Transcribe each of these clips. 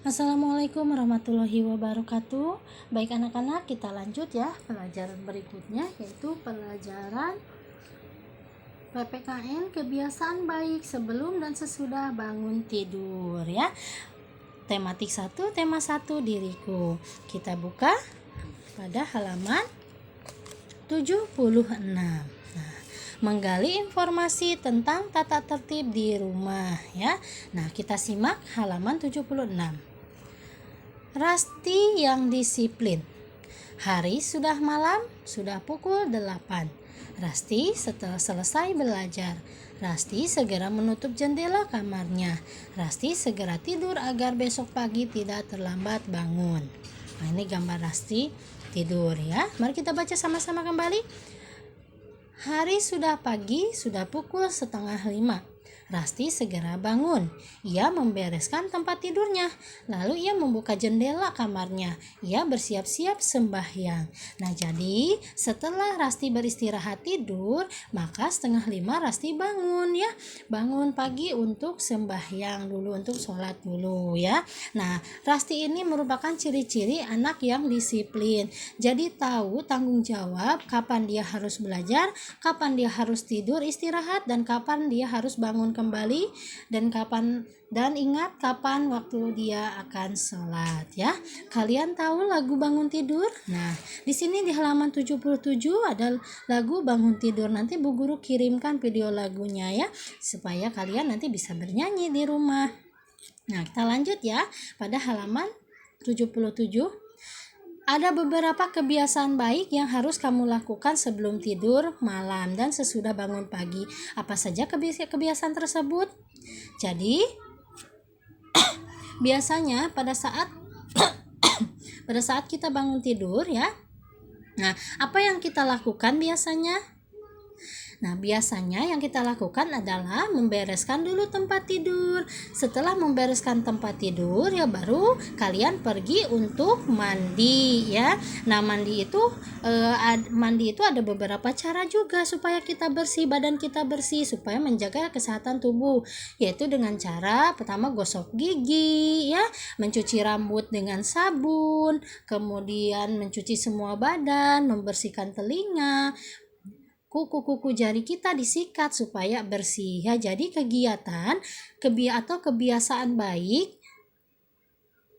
Assalamualaikum warahmatullahi wabarakatuh. Baik anak-anak, kita lanjut ya pelajaran berikutnya, yaitu pelajaran PPKN kebiasaan baik sebelum dan sesudah bangun tidur ya. Tematik 1, tema 1 diriku. Kita buka pada halaman 76. Menggali informasi tentang tata tertib di rumah ya. Nah, kita simak halaman 76. Rasti yang disiplin. Hari sudah malam, sudah pukul 8. Rasti setelah selesai belajar. Rasti segera menutup jendela kamarnya. Rasti segera tidur agar besok pagi tidak terlambat bangun. Nah, ini gambar Rasti tidur ya. Mari kita baca sama-sama kembali. Hari sudah pagi, sudah pukul 4:30. Rasti segera bangun. Ia membereskan tempat tidurnya. Lalu ia membuka jendela kamarnya. Ia bersiap-siap sembahyang. Nah, jadi setelah Rasti beristirahat tidur, maka 4:30 Rasti bangun ya. Bangun pagi untuk sembahyang dulu, untuk sholat dulu ya. Nah, Rasti ini merupakan ciri-ciri anak yang disiplin. Jadi tahu tanggung jawab kapan dia harus belajar, kapan dia harus tidur istirahat, dan kapan dia harus bangun kembali, dan ingat kapan waktu dia akan sholat ya. Kalian tahu lagu bangun tidur? Nah, di sini di halaman 77 ada lagu bangun tidur. Nanti Bu Guru kirimkan video lagunya ya, supaya kalian nanti bisa bernyanyi di rumah. Nah, kita lanjut ya pada halaman 77. Ada beberapa kebiasaan baik yang harus kamu lakukan sebelum tidur malam dan sesudah bangun pagi. Apa saja kebiasaan tersebut? Jadi, biasanya pada saat kita bangun tidur ya. Nah, apa yang kita lakukan biasanya? Nah, biasanya yang kita lakukan adalah membereskan dulu tempat tidur. Setelah membereskan tempat tidur ya, baru kalian pergi untuk mandi ya. Nah, mandi itu ada beberapa cara juga supaya kita bersih, badan kita bersih, supaya menjaga kesehatan tubuh, yaitu dengan cara pertama gosok gigi ya, mencuci rambut dengan sabun, kemudian mencuci semua badan, membersihkan telinga, kuku-kuku jari kita disikat supaya bersih ya. Jadi kebiasaan baik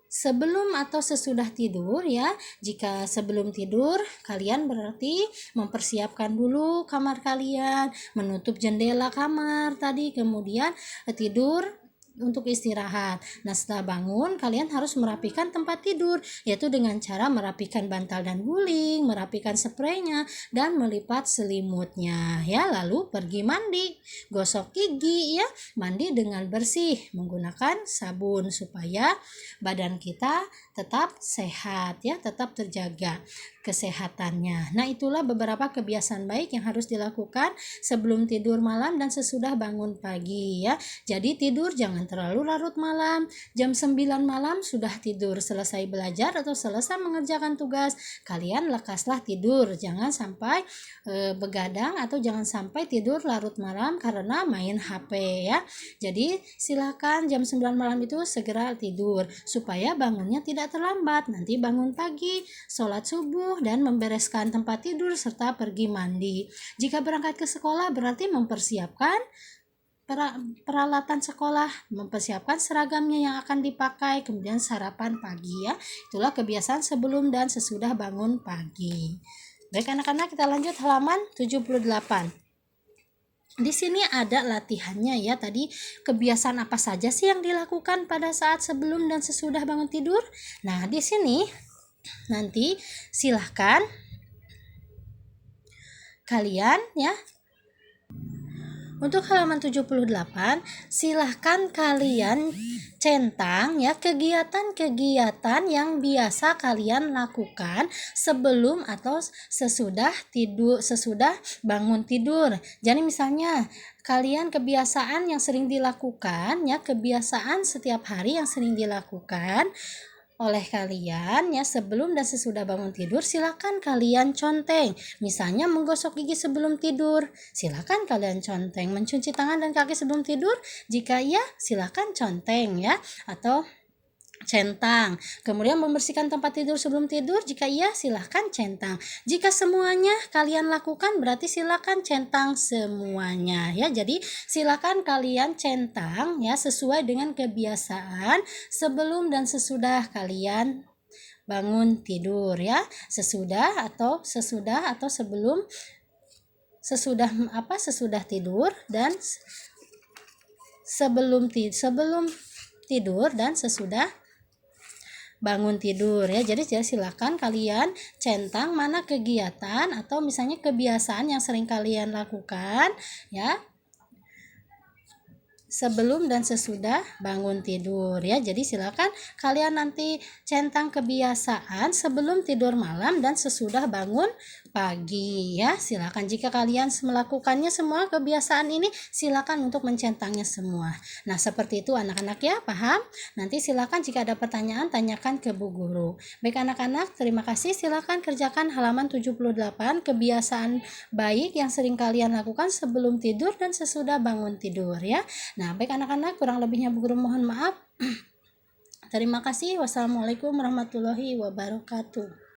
sebelum atau sesudah tidur ya. Jika sebelum tidur, kalian berarti mempersiapkan dulu kamar kalian, menutup jendela kamar tadi, kemudian tidur untuk istirahat. Nah, setelah bangun kalian harus merapikan tempat tidur, yaitu dengan cara merapikan bantal dan guling, merapikan spraynya, dan melipat selimutnya ya. Lalu pergi mandi, gosok gigi ya, mandi dengan bersih menggunakan sabun supaya badan kita tetap sehat ya, tetap terjaga kesehatannya. Nah, itulah beberapa kebiasaan baik yang harus dilakukan sebelum tidur malam dan sesudah bangun pagi ya. Jadi tidur jangan terlalu larut malam. Jam 9 malam sudah tidur, selesai belajar atau selesai mengerjakan tugas, kalian lekaslah tidur. Jangan sampai begadang atau jangan sampai tidur larut malam karena main HP ya. Jadi silakan jam 9 malam itu segera tidur supaya bangunnya tidak terlambat. Nanti bangun pagi, sholat subuh, dan membereskan tempat tidur serta pergi mandi. Jika berangkat ke sekolah berarti mempersiapkan peralatan sekolah, mempersiapkan seragamnya yang akan dipakai, kemudian sarapan pagi ya. Itulah kebiasaan sebelum dan sesudah bangun pagi. Baik anak-anak, kita lanjut halaman 78. Di sini ada latihannya ya. Tadi kebiasaan apa saja sih yang dilakukan pada saat sebelum dan sesudah bangun tidur? Nah, di sini nanti silahkan kalian ya, untuk halaman 78 silahkan kalian centang ya kegiatan-kegiatan yang biasa kalian lakukan sebelum atau sesudah bangun tidur. Jadi misalnya kalian kebiasaan yang sering dilakukan ya, kebiasaan setiap hari yang sering dilakukan oleh kalian ya sebelum dan sesudah bangun tidur, silakan kalian conteng. Misalnya menggosok gigi sebelum tidur, silakan kalian conteng. Mencuci tangan dan kaki sebelum tidur, jika iya silakan conteng ya. Atau centang. Kemudian membersihkan tempat tidur sebelum tidur, jika iya silahkan centang. Jika semuanya kalian lakukan berarti silahkan centang semuanya ya. Jadi silahkan kalian centang ya sesuai dengan kebiasaan sebelum dan sesudah kalian bangun tidur ya. Sesudah atau sebelum, sesudah tidur dan sebelum tidur dan sesudah bangun tidur ya. Jadi silakan kalian centang mana kegiatan atau misalnya kebiasaan yang sering kalian lakukan ya sebelum dan sesudah bangun tidur ya. Jadi silakan kalian nanti centang kebiasaan sebelum tidur malam dan sesudah bangun pagi ya. Silakan jika kalian melakukannya semua kebiasaan ini, silakan untuk mencentangnya semua. Nah, seperti itu anak-anak ya, paham? Nanti silakan jika ada pertanyaan tanyakan ke Bu Guru. Baik anak-anak, terima kasih. Silakan kerjakan halaman 78 kebiasaan baik yang sering kalian lakukan sebelum tidur dan sesudah bangun tidur ya. Nah, baik anak-anak, kurang lebihnya Bu Guru mohon maaf. Terima kasih. Wassalamualaikum warahmatullahi wabarakatuh.